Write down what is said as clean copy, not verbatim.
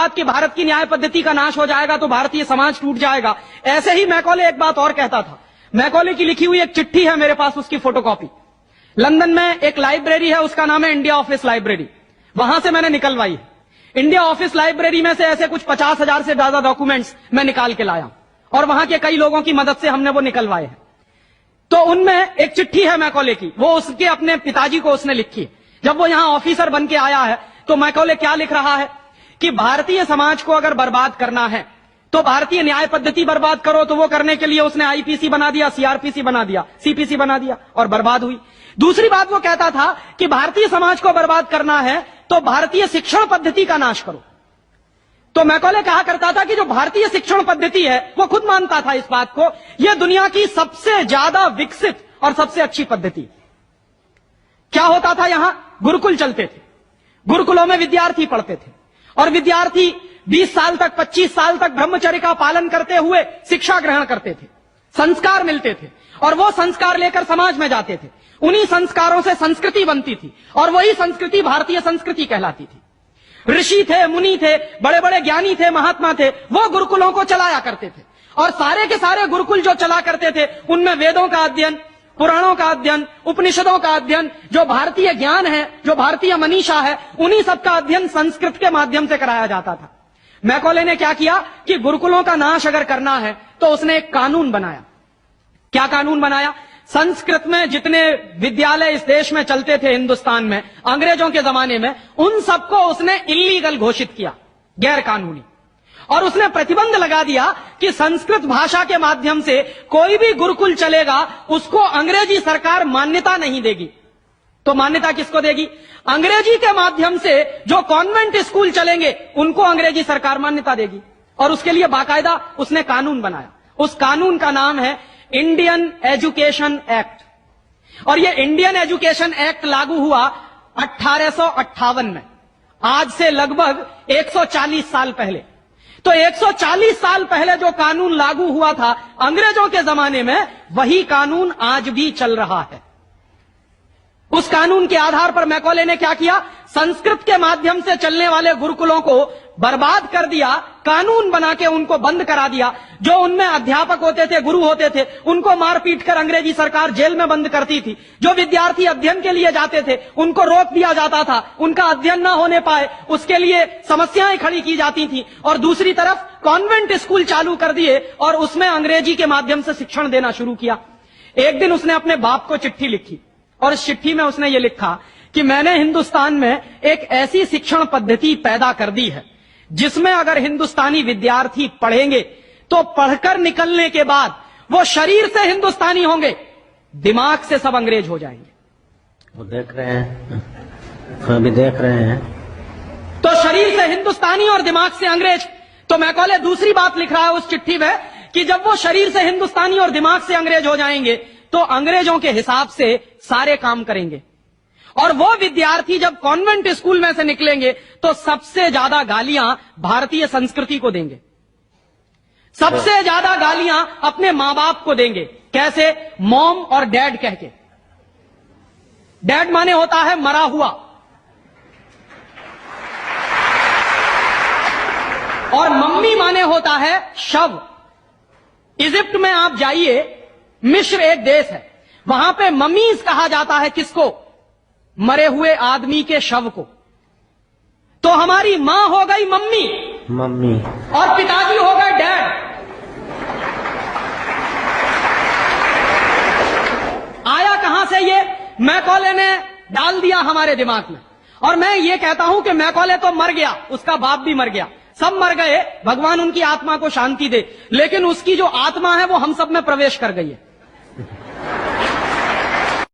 बात कि भारत की न्याय पद्धति का नाश हो जाएगा तो भारतीय समाज टूट जाएगा, ऐसे ही मैकॉले एक बात और कहता था। मैकॉले की लिखी हुई एक चिट्ठी है मेरे पास, उसकी फोटोकॉपी। लंदन में एक लाइब्रेरी है, उसका नाम है इंडिया ऑफिस लाइब्रेरी, वहां से मैंने निकलवाई है। इंडिया ऑफिस लाइब्रेरी में से ऐसे कुछ 50,000 से ज्यादा डॉक्यूमेंट्स मैं निकाल के लाया और वहां के कई लोगों की मदद से हमने वो निकलवाए हैं। तो उनमें एक चिट्ठी है मैकॉले की, वो उसके अपने पिताजी को उसने लिखी है। जब वो यहां ऑफिसर बन के आया है तो मैकॉले क्या लिख रहा है कि भारतीय समाज को अगर बर्बाद करना है तो भारतीय न्याय पद्धति बर्बाद करो। तो वो करने के लिए उसने आईपीसी बना दिया, सीआरपीसी बना दिया, सीपीसी बना दिया और बर्बाद हुई। दूसरी बात वो कहता था कि भारतीय समाज को बर्बाद करना है तो भारतीय शिक्षण पद्धति का नाश करो। तो मैकॉले कहा करता था कि जो भारतीय शिक्षण पद्धति है, वो खुद मानता था इस बात को, यह दुनिया की सबसे ज्यादा विकसित और सबसे अच्छी पद्धति। क्या होता था, यहां गुरुकुल चलते थे, गुरुकुलों में विद्यार्थी पढ़ते थे और विद्यार्थी 20 साल तक 25 साल तक ब्रह्मचर्य का पालन करते हुए शिक्षा ग्रहण करते थे, संस्कार मिलते थे और वो संस्कार लेकर समाज में जाते थे। उन्हीं संस्कारों से संस्कृति बनती थी और वही संस्कृति भारतीय संस्कृति कहलाती थी। ऋषि थे, मुनि थे, बड़े बड़े ज्ञानी थे, महात्मा थे, वो गुरुकुलों को चलाया करते थे और सारे के सारे गुरुकुल जो चला करते थे उनमें वेदों का अध्ययन, पुराणों का अध्ययन, उपनिषदों का अध्ययन, जो भारतीय ज्ञान है, जो भारतीय मनीषा है, उन्हीं सबका अध्ययन संस्कृत के माध्यम से कराया जाता था। मैकॉले ने क्या किया कि गुरुकुलों का नाश अगर करना है तो उसने एक कानून बनाया। क्या कानून बनाया? संस्कृत में जितने विद्यालय इस देश में चलते थे हिंदुस्तान में अंग्रेजों के जमाने में, उन सबको उसने इल्लीगल घोषित किया, गैर कानूनी। और उसने प्रतिबंध लगा दिया कि संस्कृत भाषा के माध्यम से कोई भी गुरुकुल चलेगा उसको अंग्रेजी सरकार मान्यता नहीं देगी। तो मान्यता किसको देगी? अंग्रेजी के माध्यम से जो कॉन्वेंट स्कूल चलेंगे उनको अंग्रेजी सरकार मान्यता देगी। और उसके लिए बाकायदा उसने कानून बनाया। उस कानून का नाम है इंडियन एजुकेशन एक्ट। और यह इंडियन एजुकेशन एक्ट लागू हुआ 1858 में, आज से लगभग 140 साल पहले। तो 140 साल पहले जो कानून लागू हुआ था अंग्रेजों के जमाने में, वही कानून आज भी चल रहा है। उस कानून के आधार पर मैकॉले ने क्या किया? संस्कृत के माध्यम से चलने वाले गुरुकुलों को बर्बाद कर दिया, कानून बना के उनको बंद करा दिया। जो उनमें अध्यापक होते थे, गुरु होते थे, उनको मार पीट कर अंग्रेजी सरकार जेल में बंद करती थी। जो विद्यार्थी अध्ययन के लिए जाते थे उनको रोक दिया जाता था, उनका अध्ययन ना होने पाए उसके लिए समस्याएं खड़ी की जाती थी। और दूसरी तरफ कॉन्वेंट स्कूल चालू कर दिए और उसमें अंग्रेजी के माध्यम से शिक्षण देना शुरू किया। एक दिन उसने अपने बाप को चिट्ठी लिखी और इस चिट्ठी में उसने ये लिखा कि मैंने हिंदुस्तान में एक ऐसी शिक्षण पद्धति पैदा कर दी है जिसमें अगर हिंदुस्तानी विद्यार्थी पढ़ेंगे तो पढ़कर निकलने के बाद वो शरीर से हिंदुस्तानी होंगे, दिमाग से सब अंग्रेज हो जाएंगे। वो देख रहे हैं, अभी देख रहे हैं। तो शरीर से हिंदुस्तानी और दिमाग से अंग्रेज। तो मैकॉले दूसरी बात लिख रहा है उस चिट्ठी में कि जब वो शरीर से हिंदुस्तानी और दिमाग से अंग्रेज हो जाएंगे तो अंग्रेजों के हिसाब से सारे काम करेंगे। और वो विद्यार्थी जब कॉन्वेंट स्कूल में से निकलेंगे तो सबसे ज्यादा गालियां भारतीय संस्कृति को देंगे, सबसे ज्यादा गालियां अपने मां बाप को देंगे। कैसे? मॉम और डैड कह के। डैड माने होता है मरा हुआ और मम्मी माने होता है शव। इजिप्ट में आप जाइए, मिस्र एक देश है, वहां पे मम्मीज कहा जाता है किसको? मरे हुए आदमी के शव को। तो हमारी मां हो गई मम्मी, मम्मी, और पिताजी हो गए डैड। आया कहां से ये? मैकॉले ने डाल दिया हमारे दिमाग में। और मैं ये कहता हूं कि मैकॉले तो मर गया, उसका बाप भी मर गया, सब मर गए, भगवान उनकी आत्मा को शांति दे, लेकिन उसकी जो आत्मा है वो हम सब में प्रवेश कर गई है।